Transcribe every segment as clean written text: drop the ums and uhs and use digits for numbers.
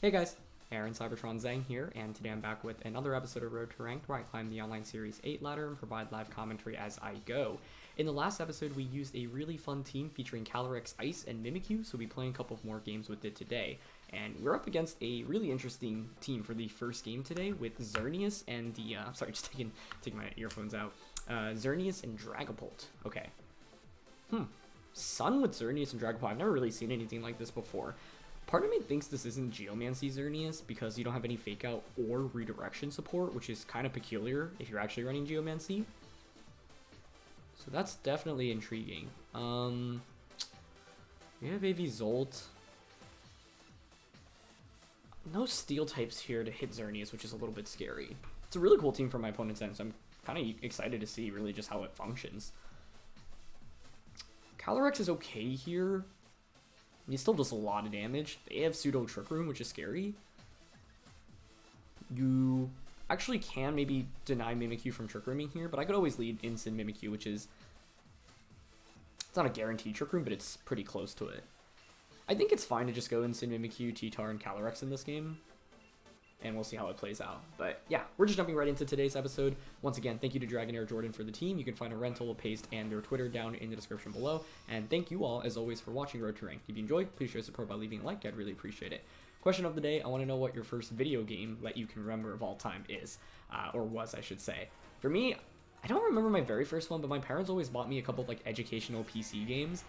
Hey guys, Aaron Cybertron Zhang here, and today I'm back with another episode of Road to Ranked where I climb the online Series 8 ladder and provide live commentary as I go. In the last episode, we used a really fun team featuring Calyrex-I and Mimikyu, so we'll be playing a couple of more games with it today. And we're up against a really interesting team for the first game today with Xerneas and the, sorry, just taking my earphones out, Xerneas and Dragapult. Okay. Sun with Xerneas and Dragapult. I've never really seen anything like this before. Part of me thinks this isn't Geomancy Xerneas because you don't have any Fake Out or Redirection support, which is kind of peculiar if you're actually running Geomancy. So that's definitely intriguing. We have AV Zolt. No Steel types here to hit Xerneas, which is a little bit scary. It's a really cool team from my opponent's end, so I'm kind of excited to see really just how it functions. Calyrex is okay here. He still does a lot of damage. They have Pseudo Trick Room, which is scary. You actually can maybe deny Mimikyu from Trick Rooming here, but I could always lead Instant Mimikyu, which is... It's not a guaranteed Trick Room, but it's pretty close to it. I think it's fine to just go Instant Mimikyu, T-Tar, and Calyrex in this game. And we'll see how it plays out. But yeah, we're just jumping right into today's episode. Once again, thank you to DragonairJordan for the team. You can find a rental, a paste, and their Twitter down in the description below. And thank you all, as always, for watching Road to Ranked. If you enjoyed, please show your support by leaving a like. I'd really appreciate it. Question of the day, I want to know what your first video game that you can remember of all time is. Or was, I should say. For me, I don't remember my very first one, but my parents always bought me a couple of like educational PC games.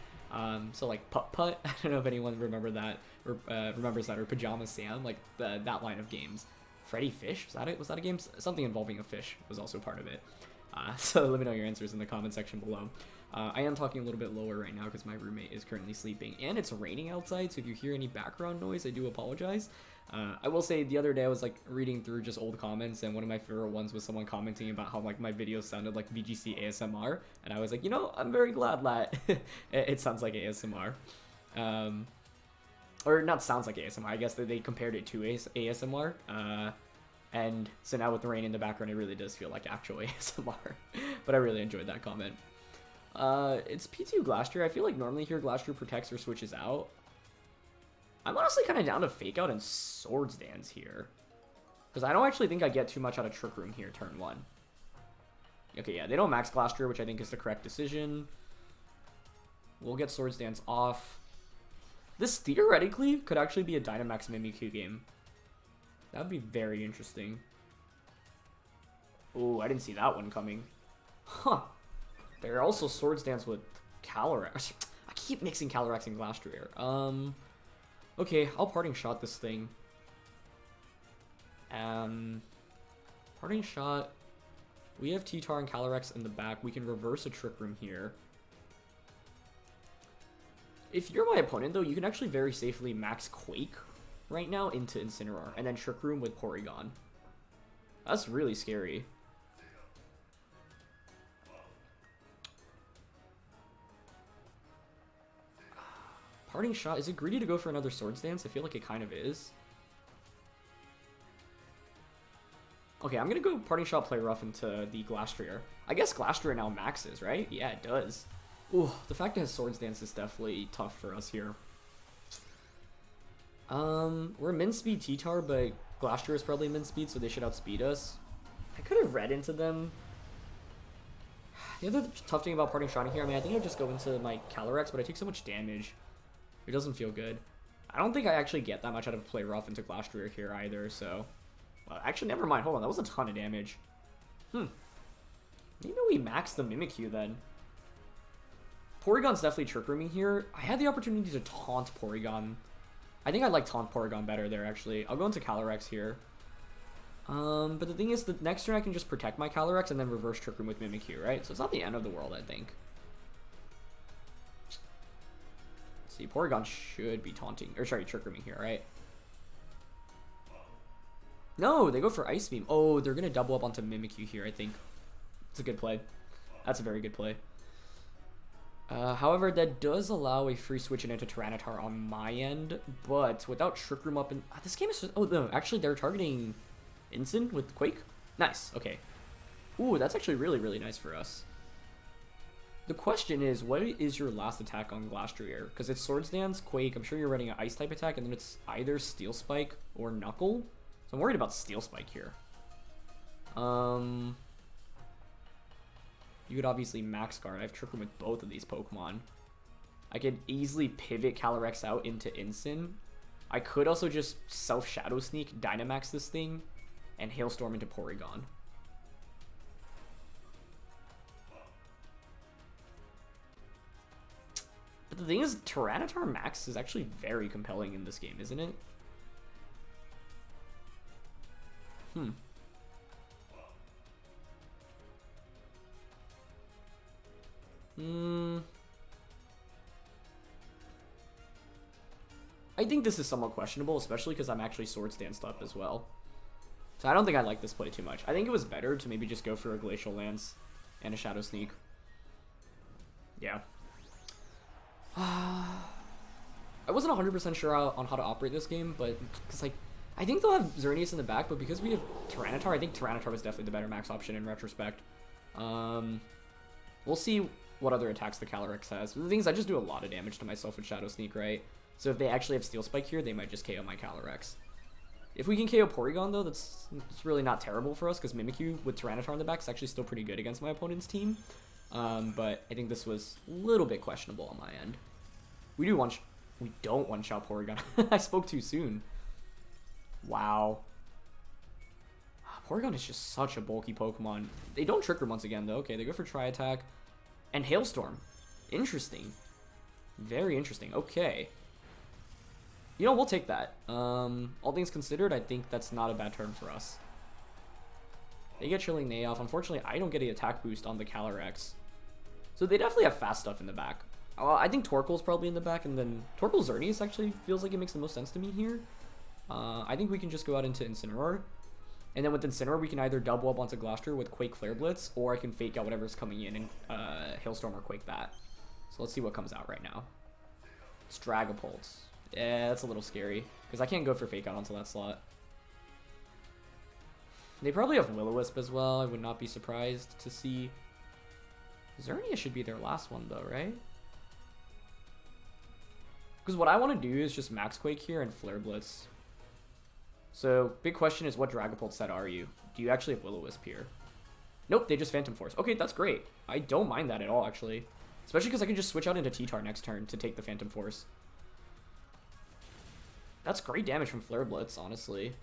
So like Putt Putt, I don't know if anyone remembers that, or Pajama Sam, like that line of games. Freddy Fish, was that it? Was that a game? Something involving a fish was also part of it. So let me know your answers in the comment section below. I am talking a little bit lower right now because my roommate is currently sleeping, and it's raining outside, so if you hear any background noise, I do apologize. I will say the other day I was like reading through just old comments, and one of my favorite ones was someone commenting about how like my videos sounded like VGC ASMR, and I was like, you know, I'm very glad that it sounds like ASMR. Or not sounds like ASMR, I guess that they compared it to ASMR. And so now with the rain in the background, it really does feel like actual ASMR. But I really enjoyed that comment. It's P2 Glastrier. I feel like normally here Glastrier protects or switches out. I'm honestly kind of down to Fake Out and Swords Dance here. Because I don't actually think I get too much out of Trick Room here turn 1. Okay, yeah, they don't max Glastrier, which I think is the correct decision. We'll get Swords Dance off. This theoretically could actually be a Dynamax Mimikyu game. That would be very interesting. Oh, I didn't see that one coming. Huh. They're also Swords Dance with Calyrex. I keep mixing Calyrex and Glastrier. Okay, I'll Parting Shot this thing. Parting Shot. We have T-Tar and Calyrex in the back. We can reverse a Trick Room here. If you're my opponent, though, you can actually very safely max Quake right now into Incineroar, and then Trick Room with Porygon. That's really scary. Parting Shot, is it greedy to go for another Swords Dance? I feel like it kind of is. Okay, I'm gonna go Parting Shot, Play Rough into the Glastrier. I guess Glastrier now maxes, right? Yeah, it does. Ooh, the fact that it has Swords Dance is definitely tough for us here. We're min speed T-Tar, but Glastrier is probably min speed, so they should outspeed us. I could have read into them. The other tough thing about Parting Shotting here, I mean, I think I'd just go into my Calyrex, but I take so much damage. It doesn't feel good. I don't think I actually get that much out of Play Rough into Glastrier here either, so... Well, actually, never mind. Hold on, that was a ton of damage. Maybe we max the Mimikyu then. Porygon's definitely Trick Rooming here. I had the opportunity to taunt Porygon. I think I like Taunt Porygon better there, actually. I'll go into Calyrex here. But the thing is, the next turn I can just protect my Calyrex and then reverse Trick Room with Mimikyu, right? So it's not the end of the world, I think. Let's see, Porygon should be taunting, or sorry, Trick Rooming here, right? No, they go for Ice Beam. Oh, they're going to double up onto Mimikyu here, I think. It's a good play. That's a very good play. However, that does allow a free switch into Tyranitar on my end, but without Trick Room up in... this game is just... Oh, no, actually, they're targeting Instant with Quake? Nice, okay. Ooh, that's actually really, really nice for us. The question is, what is your last attack on Glastrier? Because it's Swords Dance, Quake. I'm sure you're running an Ice type attack, and then it's either Steel Spike or Knuckle. So I'm worried about Steel Spike here. You could obviously Max Guard. I have Trick Room with both of these Pokemon. I could easily pivot Calyrex out into Incin. I could also just Self-Shadow Sneak, Dynamax this thing, and Hailstorm into Porygon. But the thing is, Tyranitar Max is actually very compelling in this game, isn't it? I think this is somewhat questionable, especially because I'm actually Swords Danced up as well. So I don't think I like this play too much. I think it was better to maybe just go for a Glacial Lance and a Shadow Sneak. Yeah. I wasn't 100% sure on how to operate this game, but because like I think they'll have Xerneas in the back, but because we have Tyranitar, I think Tyranitar was definitely the better max option in retrospect. We'll see what other attacks the Calyrex has. But the thing is, I just do a lot of damage to myself with Shadow Sneak, right? So if they actually have Steel Spike here, they might just KO my Calyrex. If we can KO Porygon, though, it's really not terrible for us, because Mimikyu with Tyranitar in the back is actually still pretty good against my opponent's team. But I think this was a little bit questionable on my end. We don't one-shot Porygon. I spoke too soon. Wow. Porygon is just such a bulky Pokemon. They don't Trick Room once again, though. Okay, they go for Tri-Attack. And Hailstorm. Interesting. Very interesting. Okay. You know, we'll take that. All things considered, I think that's not a bad turn for us. They get Chilling Neigh off. Unfortunately, I don't get an attack boost on the Calyrex. So they definitely have fast stuff in the back. I think Torkoal's probably in the back, and then Torkoal Xerneas actually feels like it makes the most sense to me here. I think we can just go out into Incineroar. And then with Incineroar, we can either double up onto Glastrier with Quake Flare Blitz, or I can fake out whatever's coming in and Hailstorm or Quake that. So let's see what comes out right now. It's Dragapult. Yeah, that's a little scary, because I can't go for fake out onto that slot. They probably have Will-O-Wisp as well. I would not be surprised to see. Xerneas should be their last one, though, right? Because what I want to do is just Max Quake here and Flare Blitz. So, big question is, what Dragapult set are you? Do you actually have Will-O-Wisp here? Nope, they just Phantom Force. Okay, that's great. I don't mind that at all, actually. Especially because I can just switch out into T-Tar next turn to take the Phantom Force. That's great damage from Flare Blitz, honestly.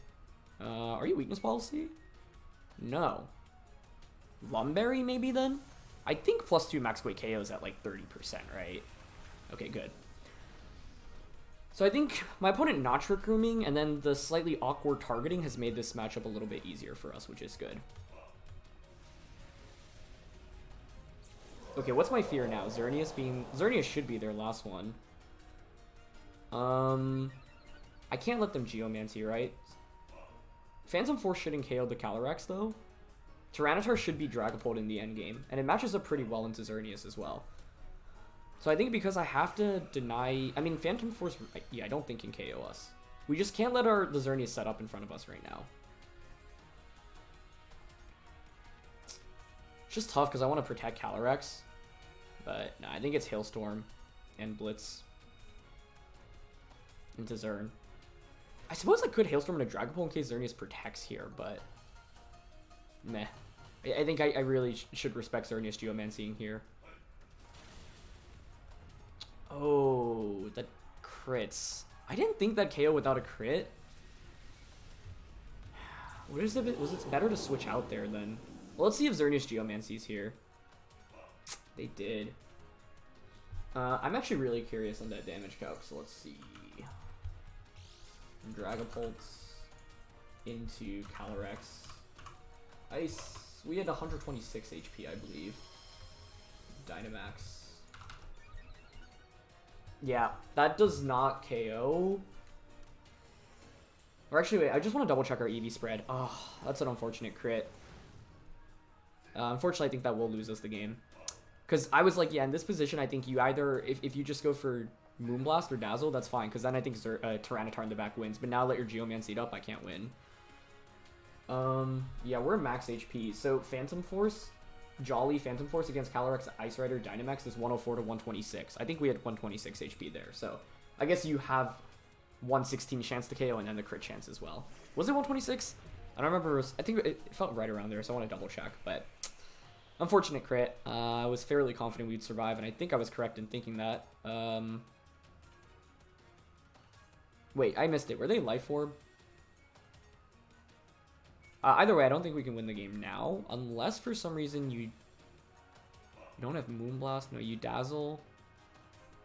Are you Weakness Policy? No. Lumberry, maybe, then? I think +2 Max Quake KO is at, like, 30%, right? Okay, good. So I think my opponent not Trick Rooming, and then the slightly awkward targeting has made this matchup a little bit easier for us, which is good. Okay, what's my fear now? Xerneas should be their last one. I can't let them Geomancy, right? Phantom Force shouldn't KO the Calyrex, though. Tyranitar should be Dragapult in the endgame, and it matches up pretty well into Xerneas as well. So I think because I have to deny... I mean, Phantom Force... Yeah, I don't think can KO us. We just can't let the Xerneas set up in front of us right now. It's just tough because I want to protect Calyrex. But, no, I think it's Hailstorm and Blitz into Xern. I suppose I could Hailstorm into Dragapult in case Xerneas protects here, but... Meh. I think I really should respect Xerneas Geomancying here. Oh, that crits. I didn't think that KO without a crit. What is it? Was it better to switch out there then? Well, let's see if Xerneas Geomancy's here. They did. I'm actually really curious on that damage calc, so let's see. Dragapult into Calyrex. We had 126 HP, I believe. Dynamax. Yeah, that does not KO. Or actually, wait, I just want to double check our EV spread. Oh, that's an unfortunate crit. Unfortunately, I think that will lose us the game. Because I was like, yeah, in this position, I think you either, if you just go for Moonblast or Dazzle, that's fine. Because then I think Tyranitar in the back wins. But now let your Geomancy up, I can't win. Yeah, we're max HP. So Phantom Force. Jolly Phantom Force against Calyrex Ice Rider Dynamax is 104 to 126. I think we had 126 HP there, so I guess you have 116 chance to KO and then the crit chance as well. Was it 126? I don't remember. I think it felt right around there, so I want to double check. But unfortunate crit. I was fairly confident we'd survive, and I think I was correct in thinking that. Wait, I missed it. Were they Life Orb? Either way, I don't think we can win the game now, unless for some reason you don't have Moonblast. No, you Dazzle.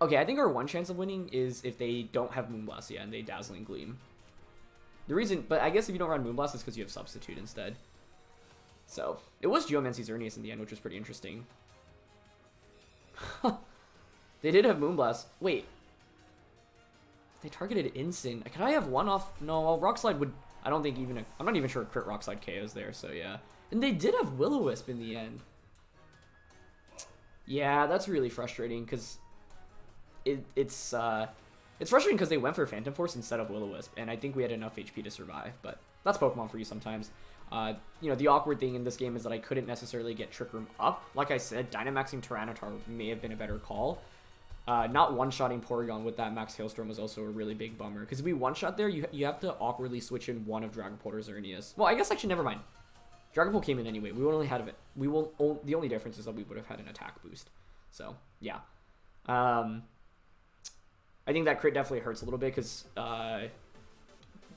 Okay, I think our one chance of winning is if they don't have Moonblast yet and they Dazzling Gleam. The reason, but I guess if you don't run Moonblast, it's because you have Substitute instead. So, it was Geomancy Xerneas in the end, which was pretty interesting. They did have Moonblast. Wait. They targeted Incin. Could I have one off? No, well, Rock Slide would... I don't think even... I'm not even sure a crit Rock Slide KOs there, so yeah. And they did have Will-O-Wisp in the end. Yeah, that's really frustrating, because... It's frustrating because they went for Phantom Force instead of Will-O-Wisp, and I think we had enough HP to survive, but that's Pokemon for you sometimes. You know, the awkward thing in this game is that I couldn't necessarily get Trick Room up. Like I said, Dynamaxing Tyranitar may have been a better call. Not one-shotting Porygon with that Max Hailstorm was also a really big bummer, because if we one-shot there, you have to awkwardly switch in one of Dragapult or Xerneas. Well, I guess actually, never mind. Dragapult came in anyway. We would only have it. The only difference is that we would have had an attack boost. So, yeah. I think that crit definitely hurts a little bit because,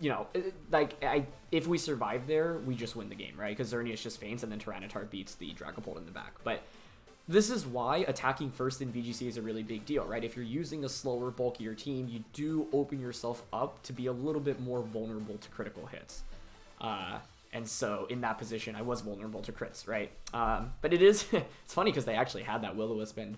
you know, if we survive there, we just win the game, right? Because Xerneas just faints and then Tyranitar beats the Dragapult in the back. But this is why attacking first in VGC is a really big deal, right? If you're using a slower, bulkier team, you do open yourself up to be a little bit more vulnerable to critical hits. And so in that position, I was vulnerable to crits, right? But it is, it's funny because they actually had that Will-O-Wisp, and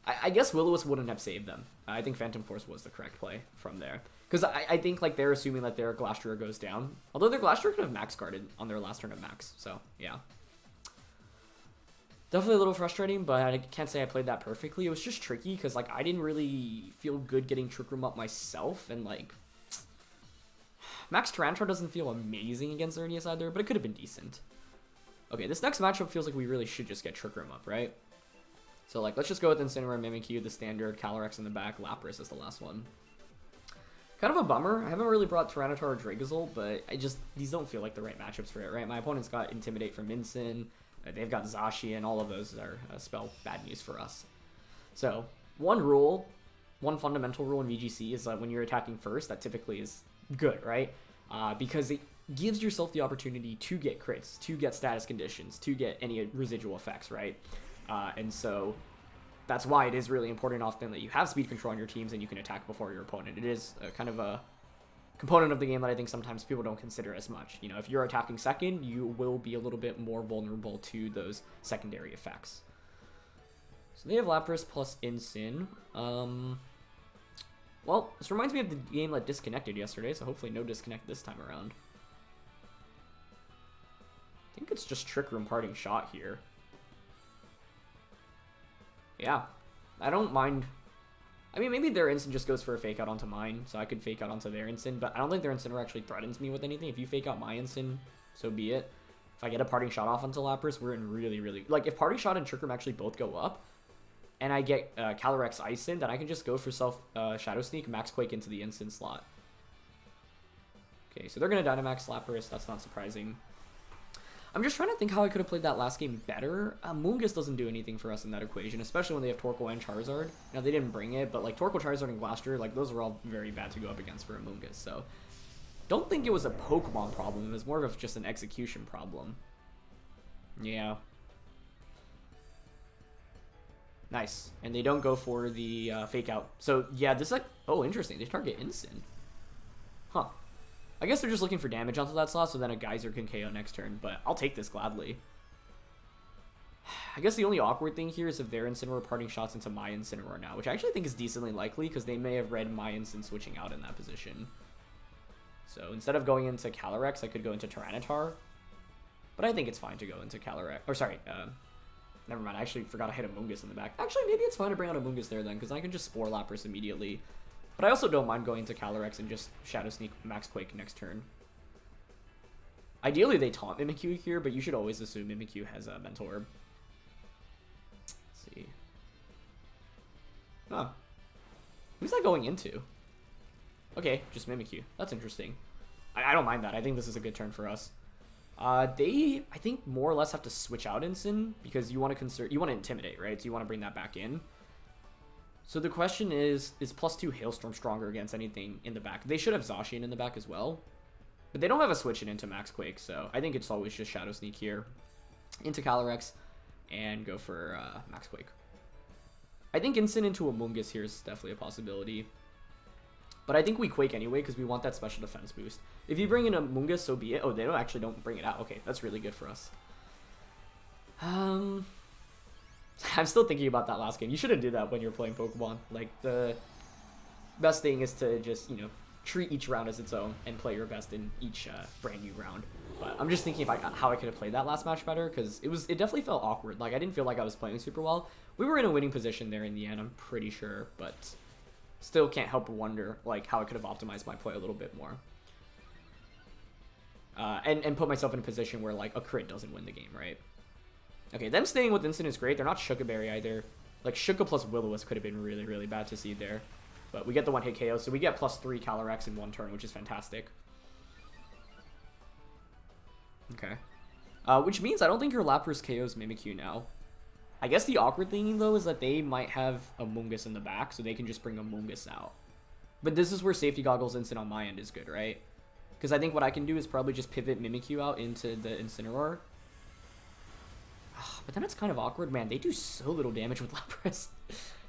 I guess Will-O-Wisp wouldn't have saved them. I think Phantom Force was the correct play from there. Because I think like they're assuming that their Glastrier goes down. Although their Glastrier could have max guarded on their last turn of max. So, yeah. Definitely a little frustrating, but I can't say I played that perfectly. It was just tricky because like I didn't really feel good getting Trick Room up myself. And like, Max Tyranitar doesn't feel amazing against Xerneas either, but it could have been decent. Okay, this next matchup feels like we really should just get Trick Room up, right? So, like, let's just go with Incineroar, Mimikyu, the standard, Calyrex in the back, Lapras is the last one. Kind of a bummer. I haven't really brought Tyranitar or Dragapult, but these don't feel like the right matchups for it, right? My opponent's got Intimidate from Incin, they've got Zacian, all of those are spell bad news for us. So, one fundamental rule in VGC is that when you're attacking first, that typically is good, right? Because it gives yourself the opportunity to get crits, to get status conditions, to get any residual effects, right? And so that's why it is really important often that you have speed control on your teams and you can attack before your opponent. It is kind of a component of the game that I think sometimes people don't consider as much. You know, if you're attacking second, you will be a little bit more vulnerable to those secondary effects. So they have Lapras plus Incin. Well, this reminds me of the game that disconnected yesterday, so hopefully no disconnect this time around. I think it's just Trick Room Parting Shot here. Yeah, I don't mind. I mean, maybe their Incin just goes for a Fake Out onto mine, so I could Fake Out onto their Incin, but I don't think their Incineroar actually threatens me with anything. If you Fake Out my Incin, so be it. If I get a Parting Shot off onto Lapras, we're in really, really... Like, if Parting Shot and Trick Room actually both go up, and I get Calyrex-I in, then I can just go for Shadow Sneak, Max Quake into the Incin slot. Okay, so they're going to Dynamax Lapras, that's not surprising. I'm just trying to think how I could have played that last game better. Amoonguss doesn't do anything for us in that equation, especially when they have Torkoal and Charizard. Now, they didn't bring it, but like Torkoal, Charizard, and Glastrier, like those are all very bad to go up against for Amoonguss. So, don't think it was a Pokemon problem. It was more of just an execution problem. Yeah. Nice. And they don't go for the Fake Out. So, yeah, this is like... Oh, interesting. They target Incin. Huh. I guess they're just looking for damage onto that slot, so then a Geyser can KO next turn, but I'll take this gladly. I guess the only awkward thing here is if their Incineroar Parting Shots into my Incineroar now, which I actually think is decently likely, because they may have read my Incin switching out in that position. So instead of going into Calyrex, I could go into Tyranitar, but I think it's fine to go into Calyrex, or sorry, never mind, I actually forgot I hit Amoonguss in the back. Actually, maybe it's fine to bring out Amoonguss there then, because I can just Spore Lapras immediately. But I also don't mind going to Calyrex and just Shadow Sneak Max Quake next turn. Ideally, they taunt Mimikyu here, but you should always assume Mimikyu has a Mental Orb. Huh. Who's that going into? Okay, just Mimikyu. That's interesting. I don't mind that. I think this is a good turn for us. They, I think, more or less have to switch out Incin because you want to Intimidate, right? So you want to bring that back in. So the question is +2 Hailstorm stronger against anything in the back? They should have Zacian in the back as well. But they don't have a switch it into Max Quake, so I think it's always just Shadow Sneak here into Calyrex and go for Max Quake. I think Incin into Amoonguss here is definitely a possibility. But I think we Quake anyway because we want that special defense boost. If you bring in Amoonguss, so be it. Oh, they don't bring it out. Okay, that's really good for us. I'm still thinking about that last game. You shouldn't do that when you're playing Pokemon. Like, the best thing is to just, you know, treat each round as its own and play your best in each brand new round. But I'm just thinking how I could have played that last match better because it definitely felt awkward. Like, I didn't feel like I was playing super well. We were in a winning position there in the end, I'm pretty sure, but still can't help but wonder like how I could have optimized my play a little bit more. And put myself in a position where like a crit doesn't win the game, right? Okay, them staying with Incin is great. They're not Shuka Berry either. Like Shuka plus Will-O-Wisp could have been really, really bad to see there. But we get the one-hit KO, so we get +3 Calyrex in one turn, which is fantastic. Okay. Which means I don't think your Lapras KOs Mimikyu now. I guess the awkward thing, though, is that they might have Amoonguss in the back, so they can just bring Amoonguss out. But this is where Safety Goggles Incin on my end is good, right? Because I think what I can do is probably just pivot Mimikyu out into the Incineroar. But then it's kind of awkward, man. They do so little damage with Lapras.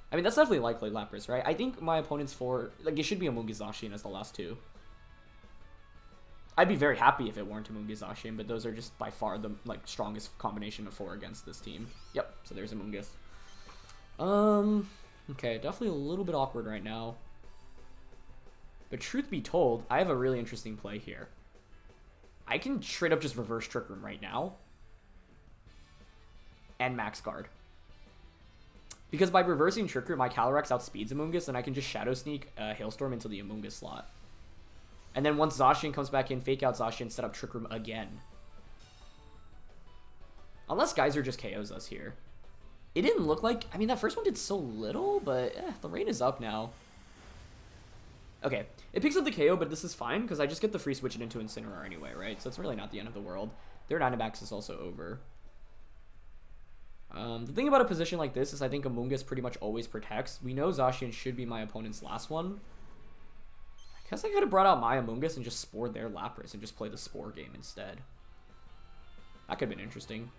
I mean, that's definitely likely Lapras, right? I think my opponent's like, it should be Amoonguss Zacian as the last two. I'd be very happy if it weren't Amoonguss Zacian, but those are just by far the like strongest combination of 4 against this team. Yep, so there's Amoonguss. Okay, definitely a little bit awkward right now. But truth be told, I have a really interesting play here. I can straight up just reverse Trick Room right now. And max guard. Because by reversing Trick Room, my Calyrex outspeeds Amoonguss, and I can just Shadow Sneak Hailstorm into the Amoonguss slot. And then once Zacian comes back in, fake out Zacian, set up Trick Room again. Unless Geyser just KOs us here. It didn't look like... I mean, that first one did so little, but the rain is up now. Okay, it picks up the KO, but this is fine, because I just get the free switch it into Incineroar anyway, right? So it's really not the end of the world. Their Dynamax is also over. The thing about a position like this is I think Amoonguss pretty much always protects. We know Zacian should be my opponent's last one. I guess I could have brought out my Amoonguss and just spored their Lapras and just play the Spore game instead. That could have been interesting.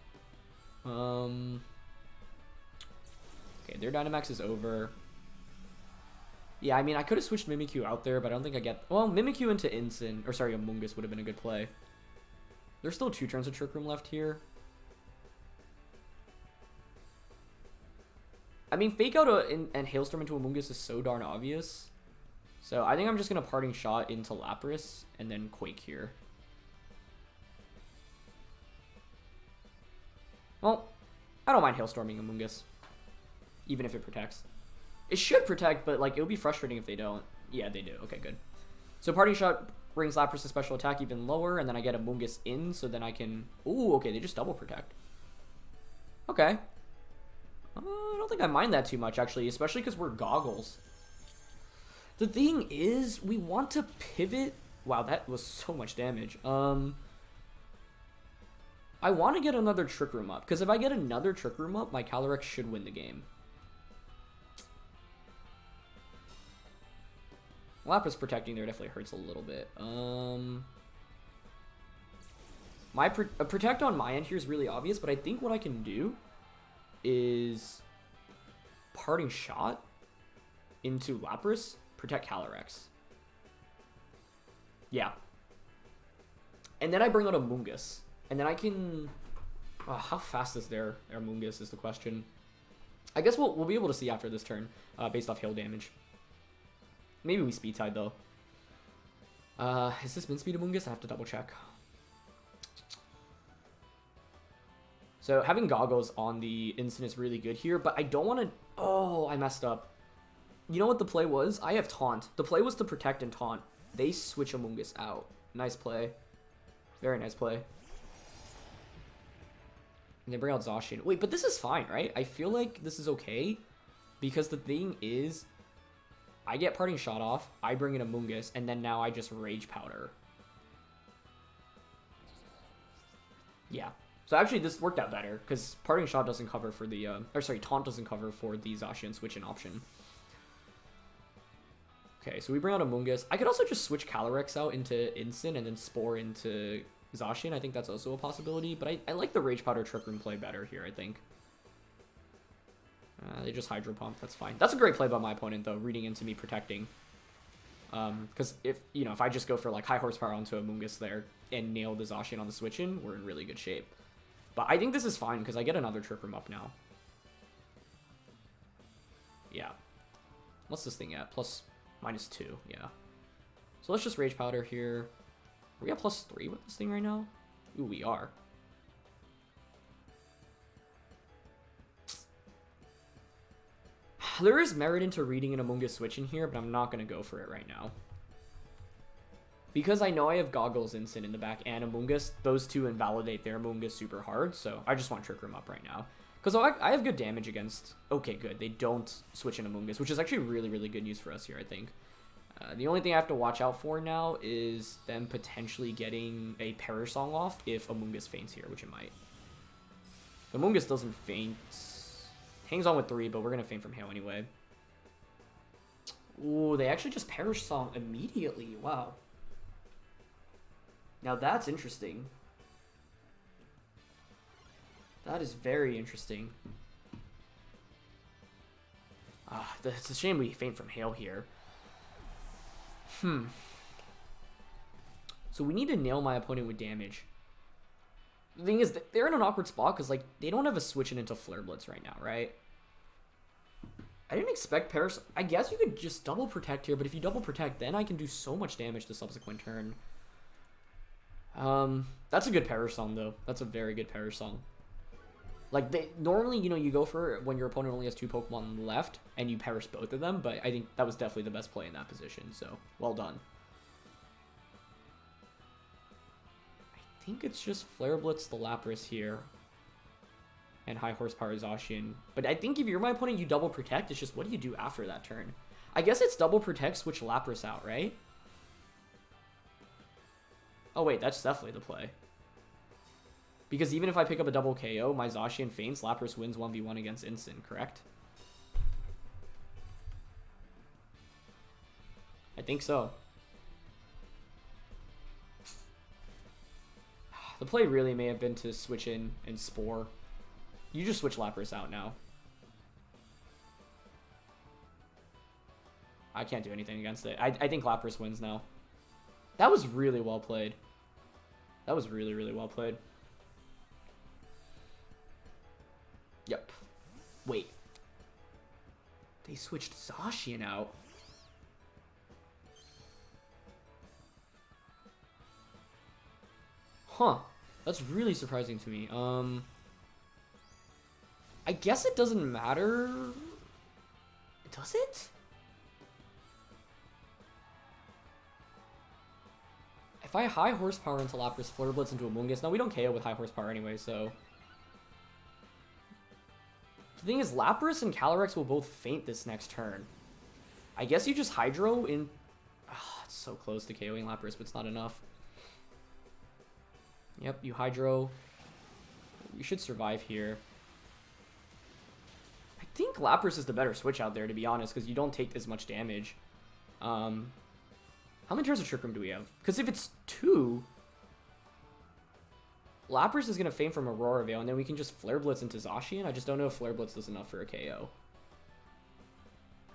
Okay, their Dynamax is over. Yeah, I mean, I could have switched Mimikyu out there, but I don't think I get... Well, Mimikyu into Incin, or sorry, Amoonguss would have been a good play. There's still 2 turns of Trick Room left here. I mean, Fake Out and Hailstorm into Amoonguss is so darn obvious. So I think I'm just going to Parting Shot into Lapras and then Quake here. Well, I don't mind Hailstorming Amoonguss, even if it protects. It should protect, but like it'll be frustrating if they don't. Yeah, they do. Okay, good. So Parting Shot brings Lapras' special attack even lower, and then I get Amoonguss in, so then I can... Ooh, okay, they just double protect. Okay. I don't think I mind that too much, actually, especially because we're Goggles. The thing is, we want to pivot... Wow, that was so much damage. I want to get another Trick Room up, because if I get another Trick Room up, my Calyrex should win the game. Lapras protecting there definitely hurts a little bit. A protect on my end here is really obvious, but I think what I can do is Parting Shot into Lapras, protect Calyrex. Yeah. And then I bring out Amoonguss. And then I can... Oh, how fast is their Amoonguss is the question. I guess we'll be able to see after this turn, based off hail damage. Maybe we Speed Tide, though. Is this Min Speed Amoonguss? I have to double check. So having Goggles on the Incin is really good here, but I don't want to... Oh, I messed up. You know what the play was? I have Taunt. The play was to protect and Taunt. They switch Amoonguss out. Nice play. Very nice play. And they bring out Zacian. Wait, but this is fine, right? I feel like this is okay. Because the thing is, I get Parting Shot off, I bring in Amoonguss, and then now I just Rage Powder. Yeah. So actually this worked out better, because Parting Shot doesn't cover for the, Taunt doesn't cover for the Zacian switch-in option. Okay, so we bring out Amoonguss. I could also just switch Calyrex out into Incin and then Spore into Zacian. I think that's also a possibility, but I like the Rage Powder Trick Room play better here, I think. They just Hydro Pump, that's fine. That's a great play by my opponent, though, reading into me protecting. Because if I just go for like high horsepower onto Amoonguss there and nail the Zacian on the switch-in, we're in really good shape. But I think this is fine because I get another Trick Room up now. Yeah. What's this thing at? -2, yeah. So let's just Rage Powder here. Are we at +3 with this thing right now? Ooh, we are. There is merit into reading an Amoonguss switch in here, but I'm not going to go for it right now. Because I know I have Goggles Incin in the back and Amoonguss, those two invalidate their Amoonguss super hard, so I just want Trick Room up right now. Because I have good damage against... Okay, good. They don't switch in Amoonguss, which is actually really, really good news for us here, I think. The only thing I have to watch out for now is them potentially getting a Perish Song off if Amoonguss faints here, which it might. If Amoonguss doesn't faint... Hangs on with 3, but we're going to faint from Hail anyway. Ooh, they actually just Perish Song immediately. Wow. Now that's interesting. That is very interesting. It's a shame we faint from Hail here. So we need to nail my opponent with damage. The thing is, they're in an awkward spot because, like, they don't have a switch-in into Flare Blitz right now, right? I didn't expect Perish... I guess you could just double protect here, but if you double protect, then I can do so much damage the subsequent turn. That's a good Perish Song, though. That's a very good Perish Song. Like, normally, you go for when your opponent only has 2 Pokemon left, and you perish both of them, but I think that was definitely the best play in that position, so well done. I think it's just Flare Blitz the Lapras here, and High Horsepower Zacian. But I think if you're my opponent, you double protect. It's just, what do you do after that turn? I guess it's double protect, switch Lapras out, right? Oh wait, that's definitely the play. Because even if I pick up a double KO, my Zacian faints, Lapras wins 1v1 against Incin, correct? I think so. The play really may have been to switch in and Spore. You just switch Lapras out now. I can't do anything against it. I think Lapras wins now. That was really well played. That was really, really well played. Yep. Wait. They switched Zacian out. Huh. That's really surprising to me. I guess it doesn't matter. Does it? If I high horsepower into Lapras, Flare Blitz into Amoonguss, now we don't KO with high horsepower anyway, so... The thing is, Lapras and Calyrex will both faint this next turn. I guess you just Hydro in... it's so close to KOing Lapras, but it's not enough. Yep, you Hydro. You should survive here. I think Lapras is the better switch out there, to be honest, because you don't take as much damage. How many turns of Trick Room do we have? Because if it's 2, Lapras is going to faint from Aurora Veil, and then we can just Flare Blitz into Zacian. I just don't know if Flare Blitz does enough for a KO.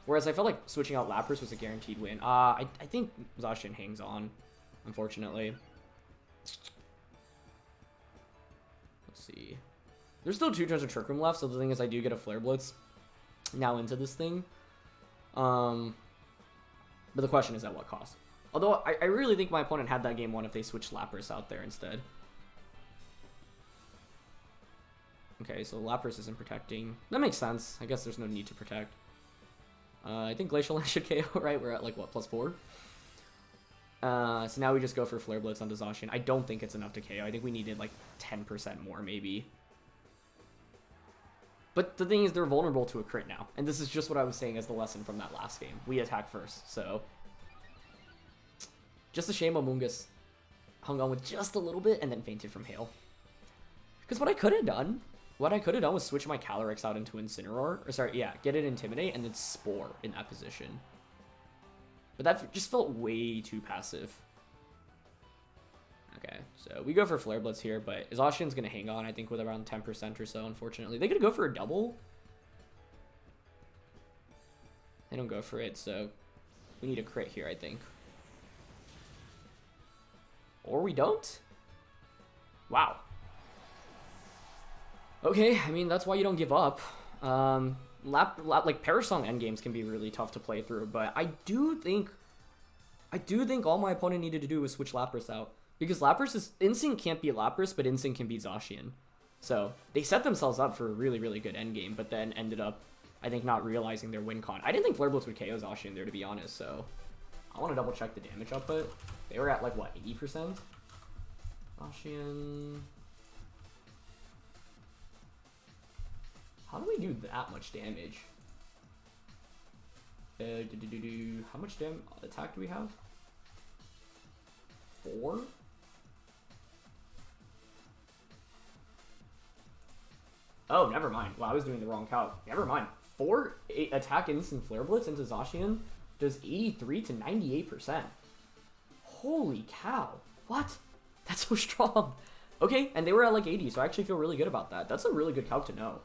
Whereas I felt like switching out Lapras was a guaranteed win. I think Zacian hangs on, unfortunately. Let's see. There's still 2 turns of Trick Room left, so the thing is I do get a Flare Blitz now into this thing. But the question is at what cost? Although I really think my opponent had that game won if they switched Lapras out there instead. Okay, so Lapras isn't protecting. That makes sense. I guess there's no need to protect. I think Glacial Lance should KO, right? We're at like, what, +4? So now we just go for Flare Blitz onto Zacian. I don't think it's enough to KO. I think we needed like 10% more maybe. But the thing is, they're vulnerable to a crit now. And this is just what I was saying as the lesson from that last game. We attack first, so... Just a shame Amoonguss hung on with just a little bit and then fainted from Hail. Because what I could have done was switch my Calyrex out into Incineroar. Or sorry, yeah, get it Intimidate and then Spore in that position. But that just felt way too passive. Okay, so we go for Flare Blitz here, but Zacian's going to hang on, I think, with around 10% or so, unfortunately. They're going to go for a double. They don't go for it, so we need a crit here, I think. Or we don't? Wow. Okay, I mean, that's why you don't give up. Like, Perish Song endgames can be really tough to play through, but I do think all my opponent needed to do was switch Lapras out. Because Instinct can't beat Lapras, but Instinct can beat Zacian. So, they set themselves up for a really, really good endgame, but then ended up, I think, not realizing their win con. I didn't think Flare Blitz would KO Zacian there, to be honest, so... I want to double check the damage output. They were at, like, what, 80%? Zacian... How do we do that much damage? How much attack do we have? 4? Oh, never mind. Well, I was doing the wrong count. Never mind. 4 attack instant Flare Blitz into Zacian does 83 to 98%. Holy cow. What? That's so strong. Okay, and they were at like 80, so I actually feel really good about that. That's a really good calc to know.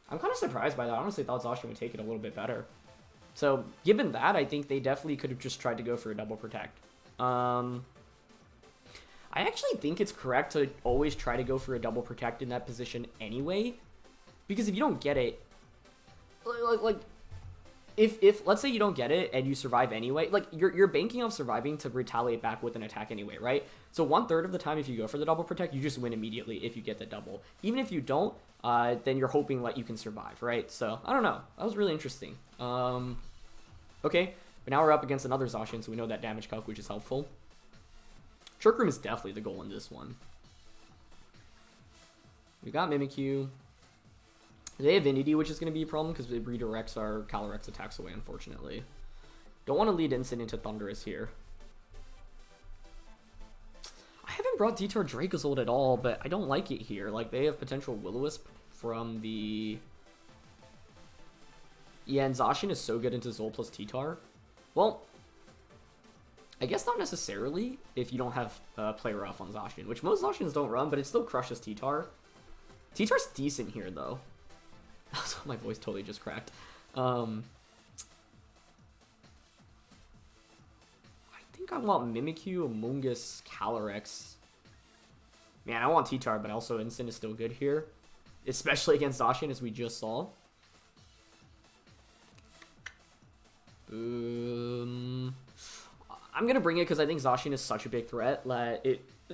I'm kind of surprised by that. I honestly thought Zacian would take it a little bit better. So, given that, I think they definitely could have just tried to go for a double protect. I actually think it's correct to always try to go for a double protect in that position anyway. Because if you don't get it, like if let's say you don't get it and you survive anyway, like you're banking off surviving to retaliate back with an attack anyway, right? So 1/3 of the time if you go for the double protect, you just win immediately if you get the double. Even if you don't, then you're hoping that you can survive, right? So I don't know. That was really interesting. Okay, but now we're up against another Zacian, so we know that damage calc, which is helpful. Trick Room is definitely the goal in this one. We got Mimikyu. They have Indeedee, which is going to be a problem because it redirects our Calyrex attacks away, unfortunately. Don't want to lead Instant into Thundurus here. I haven't brought Detour Dracozold at all, but I don't like it here. Like, they have potential Will-O-Wisp from the... Yeah, and Zacian is so good into Zol plus T-Tar. Well, I guess not necessarily if you don't have Play Rough on Zacian, which most Zacians don't run, but it still crushes T-Tar. T-Tar's decent here, though. My voice totally just cracked. I think I want Mimikyu, Amoonguss, Calyrex. Man, I want T-Tar, but also Instant is still good here. Especially against Zacian, as we just saw. I'm gonna bring it because I think Zacian is such a big threat that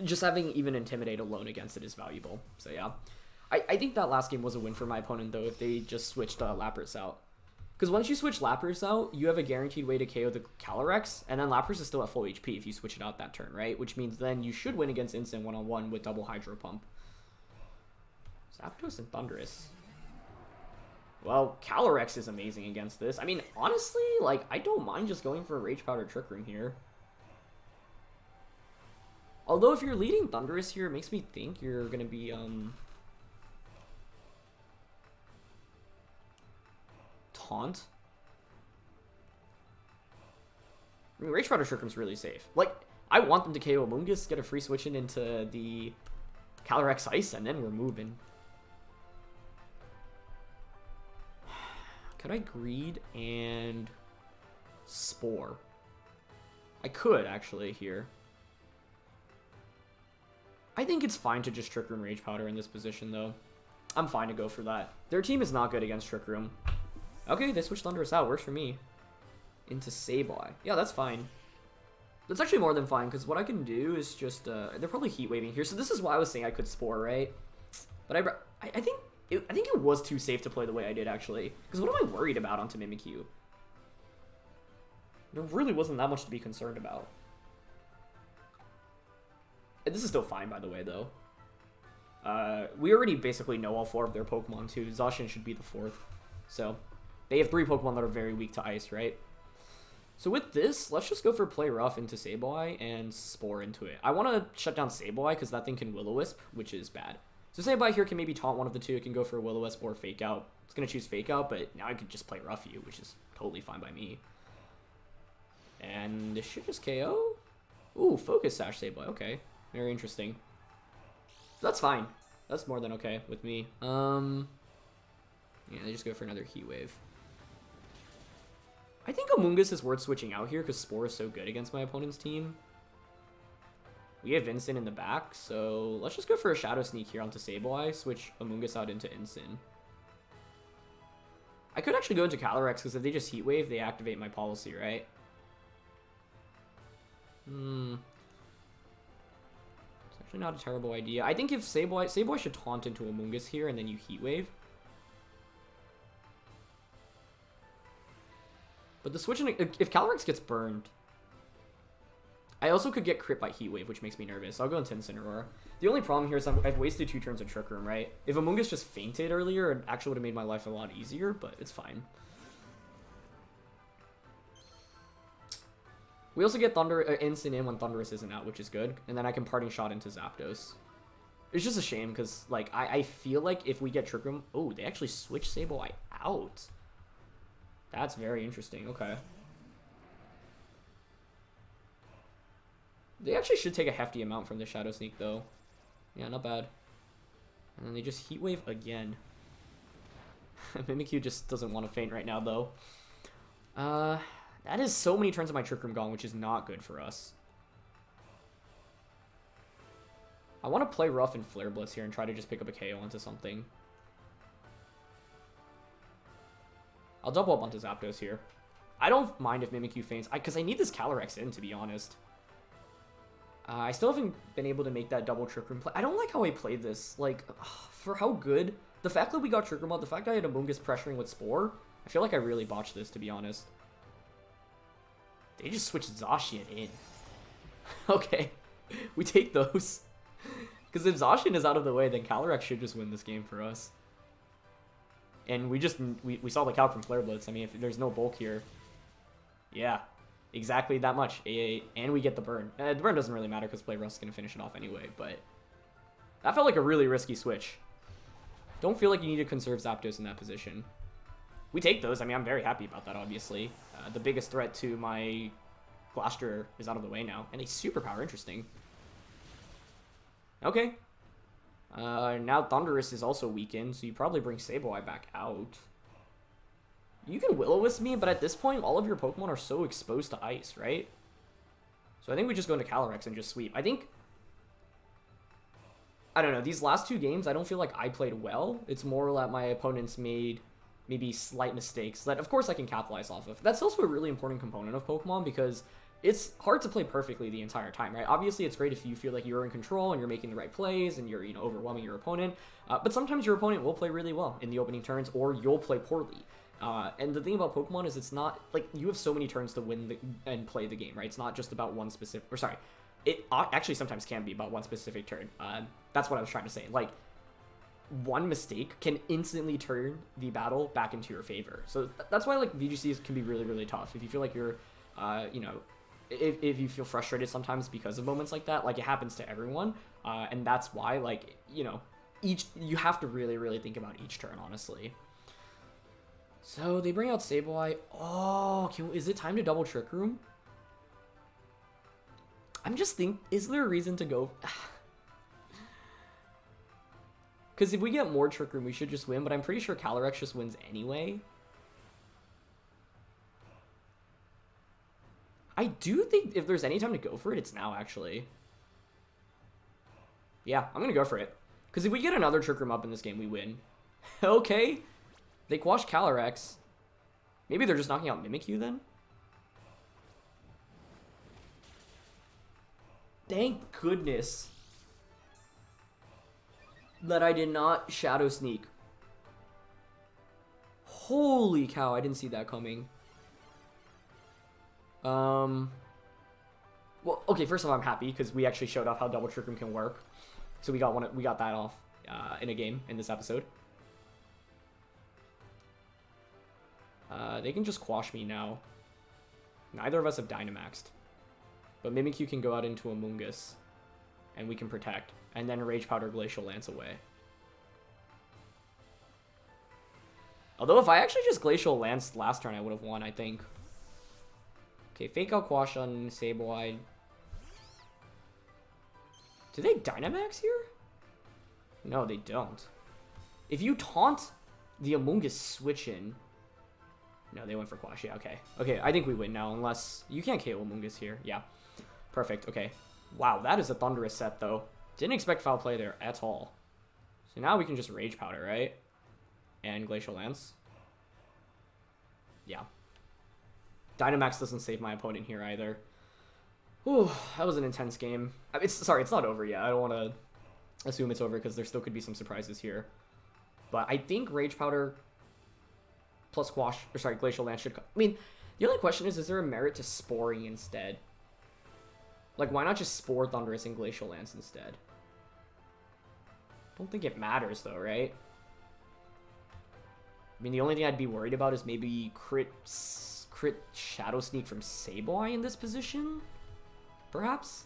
just having even Intimidate alone against it is valuable. So yeah, I think that last game was a win for my opponent though if they just switched Lapras out. Because once you switch Lapras out, you have a guaranteed way to KO the Calyrex, and then Lapras is still at full HP if you switch it out that turn, right? Which means then you should win against Instant one-on-one with double Hydro Pump. Zapdos and Thundurus. Well, Calyrex is amazing against this. I mean, honestly, like, I don't mind just going for a Rage Powder Trick Room here. Although, if you're leading Thundurus here, it makes me think you're gonna be, Taunt. I mean, Rage Powder Trick Room's really safe. Like, I want them to KO Amoonguss, get a free switch in into the Calyrex-I, and then we're moving. Could I Greed and Spore? I could, actually, here. I think it's fine to just Trick Room Rage Powder in this position, though. I'm fine to go for that. Their team is not good against Trick Room. Okay, they switched Thundurus out. Works for me. Into Sableye. Yeah, that's fine. That's actually more than fine, because what I can do is just... they're probably Heat Waving here, so this is why I was saying I could Spore, right? But I think it was too safe to play the way I did, actually. Because what am I worried about onto Mimikyu? There really wasn't that much to be concerned about. And this is still fine, by the way, though. We already basically know all 4 of their Pokemon too. Zacian should be the 4th. So they have 3 Pokemon that are very weak to ice, right? So with this, let's just go for Play Rough into Sableye and Spore into it. I want to shut down Sableye because that thing can Will-O-Wisp, which is bad. So Sableye here can maybe taunt one of the 2. It can go for a Will-O-Wisp or Fake Out. It's going to choose Fake Out, but now I could just Play Rough you, which is totally fine by me. And this should just KO? Ooh, Focus Sash Sableye. Okay, very interesting. So that's fine. That's more than okay with me. Yeah, they just go for another Heat Wave. I think Amoonguss is worth switching out here because Spore is so good against my opponent's team. We have Incin in the back, so let's just go for a Shadow Sneak here onto Sableye, switch Amoonguss out into Incin. I could actually go into Calyrex because if they just Heat Wave, they activate my policy, right? It's actually not a terrible idea. I think if Sableye should taunt into Amoonguss here and then you Heat Wave. But the switch, if Calyrex gets burned, I also could get crit by Heat Wave, which makes me nervous. So I'll go into Incineroar. The only problem here is I've wasted 2 turns of Trick Room, right? If Amoonguss just fainted earlier, it actually would have made my life a lot easier, but it's fine. We also get Incin in when Thundurus isn't out, which is good. And then I can Parting Shot into Zapdos. It's just a shame because, like, I feel like if we get Trick Room... Oh, they actually switch Sableye out. That's very interesting. Okay. They actually should take a hefty amount from the Shadow Sneak, though. Yeah, not bad. And then they just Heat Wave again. Mimikyu just doesn't want to faint right now, though. That is so many turns of my Trick Room gone, which is not good for us. I want to play Rough and Flare Blitz here and try to just pick up a KO onto something. I'll double up onto Zapdos here. I don't mind if Mimikyu faints, because I need this Calyrex in, to be honest. I still haven't been able to make that double Trick Room play. I don't like how I played this. Like, for how good... The fact that we got Trick Room out, the fact that I had Amoonguss pressuring with Spore, I feel like I really botched this, to be honest. They just switched Zacian in. Okay. We take those. Because if Zacian is out of the way, then Calyrex should just win this game for us. And we saw the calc from Flare Blitz. I mean, if there's no bulk here. Yeah. Exactly that much. And we get the burn. The burn doesn't really matter because Play Rough's going to finish it off anyway. But that felt like a really risky switch. Don't feel like you need to conserve Zapdos in that position. We take those. I mean, I'm very happy about that, obviously. The biggest threat to my Glastrier is out of the way now. And a superpower. Interesting. Okay. Now Thundurus is also weakened, so you probably bring Sableye back out. You can Will-O-Wisp me, but at this point, all of your Pokemon are so exposed to ice, right? So I think we just go into Calyrex and just sweep. I think... I don't know. These last 2 games, I don't feel like I played well. It's more that my opponents made maybe slight mistakes that, of course, I can capitalize off of. That's also a really important component of Pokemon because it's hard to play perfectly the entire time, right? Obviously, it's great if you feel like you're in control and you're making the right plays and you're, overwhelming your opponent. But sometimes your opponent will play really well in the opening turns or you'll play poorly. And the thing about Pokemon is it's not, like, you have so many turns to win and play the game, right? It's not just about one specific, or sorry, it actually sometimes can be about one specific turn. That's what I was trying to say. Like, one mistake can instantly turn the battle back into your favor. So that's why, like, VGCs can be really, really tough. If you feel like you're, if you feel frustrated sometimes because of moments like that, like, it happens to everyone. And that's why, like, you have to really, really think about each turn, honestly. So they bring out Sableye. Oh, is it time to double Trick Room? I'm just thinking, is there a reason to go? Because if we get more Trick Room, we should just win, but I'm pretty sure Calyrex just wins anyway. I do think if there's any time to go for it, it's now, actually. Yeah, I'm going to go for it. Because if we get another Trick Room up in this game, we win. Okay. They quash Calyrex. Maybe they're just knocking out Mimikyu then? Thank goodness that I did not Shadow Sneak. Holy cow, I didn't see that coming. Well, okay, first of all, I'm happy because we actually showed off how double Trick Room can work. So we got that off. in a game in this episode. They can just quash me now. Neither of us have Dynamaxed. But Mimikyu can go out into Amoonguss. And we can protect. And then Rage Powder Glacial Lance away. Although if I actually just Glacial Lance last turn, I would have won, I think. Okay, Fake Out Quash on Sableye. Do they Dynamax here? No, they don't. If you taunt the Amoonguss switch in... No, they went for Quash. Yeah, okay. Okay, I think we win now, unless... You can't KO Amoonguss here. Yeah. Perfect, okay. Wow, that is a Thundurus set, though. Didn't expect foul play there at all. So now we can just Rage Powder, right? And Glacial Lance. Yeah. Dynamax doesn't save my opponent here either. Whew, that was an intense game. Sorry, it's not over yet. I don't want to assume it's over because there still could be some surprises here. But I think Rage Powder plus Quash, or sorry, Glacial Lance should... I mean, the only question is there a merit to Sporing instead? Like, why not just Spore Thundurus and Glacial Lance instead? Don't think it matters, though, right? I mean, the only thing I'd be worried about is maybe crit Shadow Sneak from Sableye in this position? Perhaps?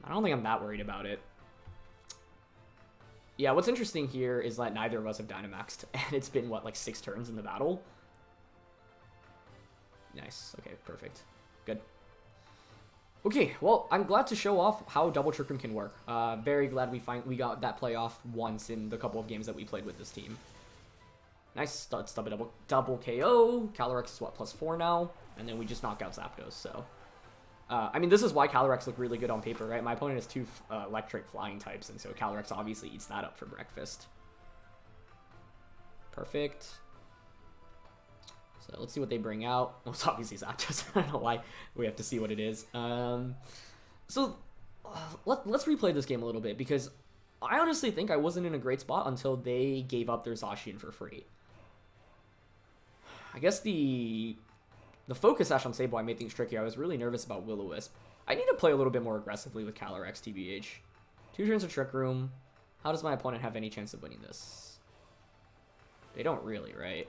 I don't think I'm that worried about it. Yeah, what's interesting here is that neither of us have Dynamaxed, and it's been, what, like 6 turns in the battle? Nice. Okay, perfect. Good. Okay, well, I'm glad to show off how Double Trick Room can work. Very glad we got that play off once in the couple of games that we played with this team. Nice, let's double KO. Calyrex is what, +4 now? And then we just knock out Zapdos, so... I mean, this is why Calyrex look really good on paper, right? My opponent has 2 electric flying types, and so Calyrex obviously eats that up for breakfast. Perfect. So let's see what they bring out. Well, it's obviously Zapdos. I don't know why we have to see what it is. So let's replay this game a little bit, because I honestly think I wasn't in a great spot until they gave up their Zacian for free. I guess the Focus Sash on Sableye made things tricky. I was really nervous about Will-O-Wisp. I need to play a little bit more aggressively with Calyrex, TBH. 2 turns of Trick Room. How does my opponent have any chance of winning this? They don't really, right?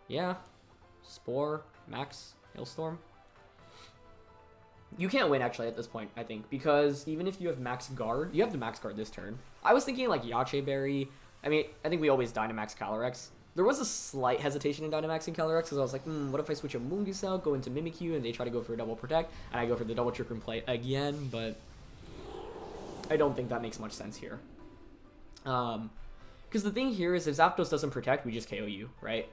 Yeah. Spore, Max, Hailstorm. You can't win, actually, at this point, I think, because even if you have Max Guard, you have the Max Guard this turn. I was thinking, like, Yache Berry. I mean, I think we always Dynamax Calyrex. There was a slight hesitation in Dynamaxing Calyrex, because I was like, what if I switch Amoonguss out, go into Mimikyu, and they try to go for a double protect, and I go for the double Trick Room play again, but I don't think that makes much sense here. Because the thing here is, if Zapdos doesn't protect, we just KO you, right?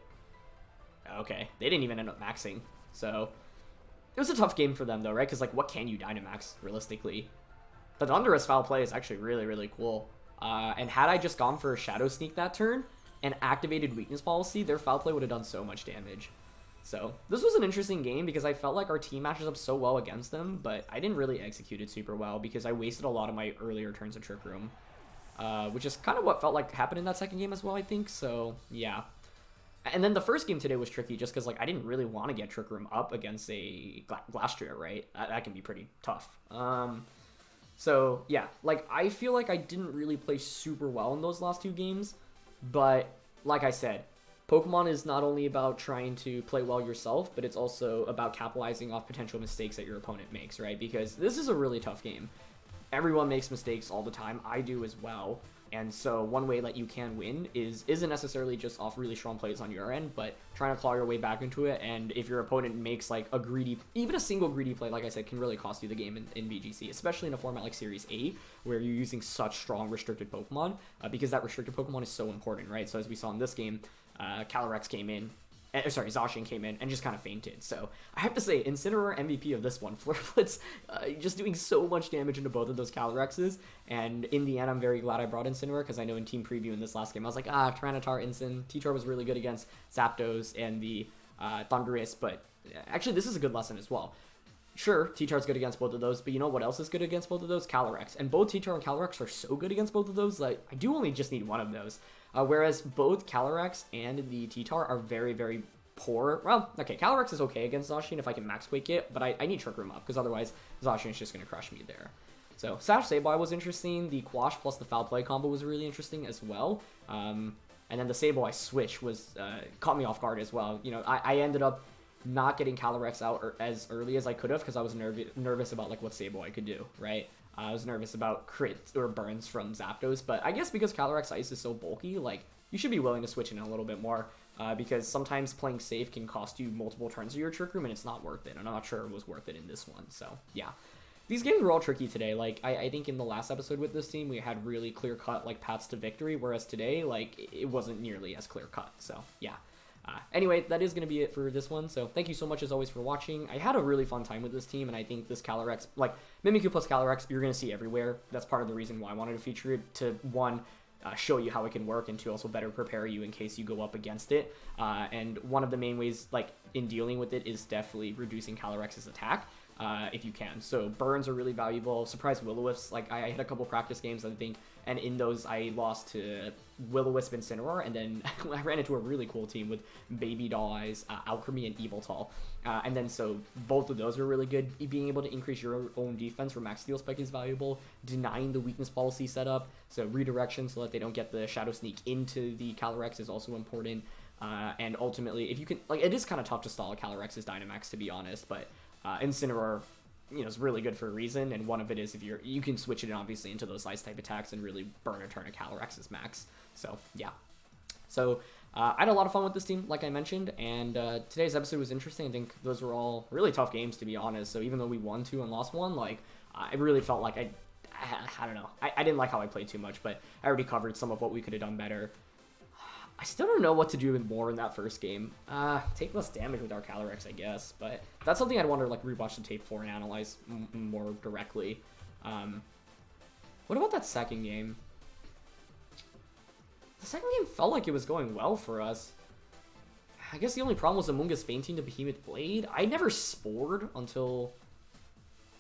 Okay, they didn't even end up maxing, so... It was a tough game for them, though, right? Because, like, what can you Dynamax, realistically? The Thundurus foul play is actually really, really cool. And had I just gone for a Shadow Sneak that turn and activated Weakness Policy, their foul play would have done so much damage. So, this was an interesting game because I felt like our team matches up so well against them, but I didn't really execute it super well because I wasted a lot of my earlier turns of Trick Room. Which is kind of what felt like happened in that second game as well, I think. So, yeah. And then the first game today was tricky just because, like, I didn't really want to get Trick Room up against a Glastrier, right? That can be pretty tough. So, yeah. Like, I feel like I didn't really play super well in those last 2 games. But, like I said, Pokemon is not only about trying to play well yourself, but it's also about capitalizing off potential mistakes that your opponent makes, right? Because this is a really tough game. Everyone makes mistakes all the time. I do as well. And so one way that you can win isn't necessarily just off really strong plays on your end, but trying to claw your way back into it. And if your opponent makes like a greedy, even a single greedy play, like I said, can really cost you the game in VGC, especially in a format like Series A, where you're using such strong restricted Pokemon, because that restricted Pokemon is so important, right? So as we saw in this game, Calyrex came in, Zacian came in and just kind of fainted. So I have to say, Incineroar MVP of this one. Flurblitz just doing so much damage into both of those Calyrexes. And in the end, I'm very glad I brought Incineroar because I know in team preview in this last game, I was like, Tyranitar, Incin. T-Tar was really good against Zapdos and the Thundurus, but actually this is a good lesson as well. Sure, T-Tar's good against both of those, but you know what else is good against both of those? Calyrex. And both T-Tar and Calyrex are so good against both of those, like, I do only just need one of those. Whereas both Calyrex and the T-Tar are very, very poor. Well, okay, Calyrex is okay against Zacian if I can Max Quake it, but I need Trick Room up, because otherwise Zacian is just going to crush me there. So Sash Sableye was interesting. The Quash plus the Foul Play combo was really interesting as well. And then the Sableye switch was caught me off guard as well. You know, I ended up not getting Calyrex out as early as I could have because I was nervous about like what Sableye could do, right? I was nervous about crit or burns from Zapdos, but I guess because Calyrex Ice is so bulky, like, you should be willing to switch in a little bit more, because sometimes playing safe can cost you multiple turns of your Trick Room, and it's not worth it. I'm not sure it was worth it in this one, so, yeah. These games were all tricky today. Like, I think in the last episode with this team, we had really clear-cut, like, paths to victory, whereas today, like, it wasn't nearly as clear-cut, so, yeah. Anyway, that is going to be it for this one, so thank you so much as always for watching. I had a really fun time with this team, and I think this Calyrex, like, Mimikyu plus Calyrex, you're going to see everywhere. That's part of the reason why I wanted to feature it, to, one, show you how it can work, and to also better prepare you in case you go up against it. And one of the main ways, like, in dealing with it is definitely reducing Calyrex's attack. If you can. So burns are really valuable. Surprise Will-O-Wisps, like I had a couple practice games I think, and in those I lost to Will-O-Wisp and Incineroar, and then I ran into a really cool team with Baby Doll Eyes, Alchemy, and Yveltal. And then so both of those were really good. Being able to increase your own defense for Max Steel Spike is valuable. Denying the weakness policy setup, so redirection so that they don't get the Shadow Sneak into the Calyrex is also important. And ultimately, if you can, like, it is kind of tough to stall Calyrex's Dynamax, to be honest, but Incineroar, you know, is really good for a reason, and one of it is if you can switch it obviously into those ice type attacks and really burn a turn of Calyrex's max. So yeah, so I had a lot of fun with this team, like I mentioned, and today's episode was interesting. I think those were all really tough games, to be honest. So even though we won 2 and lost 1, like I really felt like I don't know, I didn't like how I played too much, but I already covered some of what we could have done better. I still don't know what to do more in that first game. Take less damage with our Calyrex, I guess, but that's something I'd want to like rewatch the tape for and analyze more directly. What about that second game? The second game felt like it was going well for us. I guess the only problem was Amoonguss fainting to Behemoth Blade. I never spored until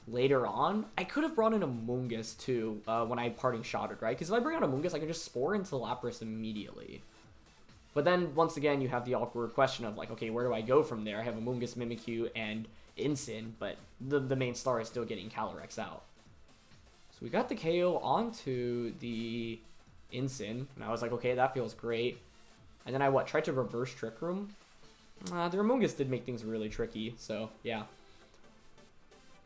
later on. I could have brought in Amoonguss too when I parting shotted, right? Because if I bring out Amoonguss, I can just spore into Lapras immediately. But then, once again, you have the awkward question of, like, okay, where do I go from there? I have Amoonguss, Mimikyu, and Incin, but the main star is still getting Calyrex out. So we got the KO onto the Incin, and I was like, okay, that feels great. And then I, tried to reverse Trick Room? The Amoonguss did make things really tricky, so, yeah.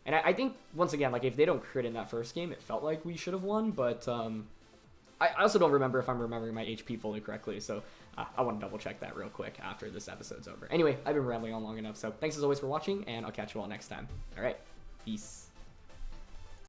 And I think, once again, like, if they don't crit in that first game, it felt like we should have won, but, I also don't remember if I'm remembering my HP fully correctly, so I want to double check that real quick after this episode's over. Anyway, I've been rambling on long enough, so thanks as always for watching, and I'll catch you all next time. Alright, peace.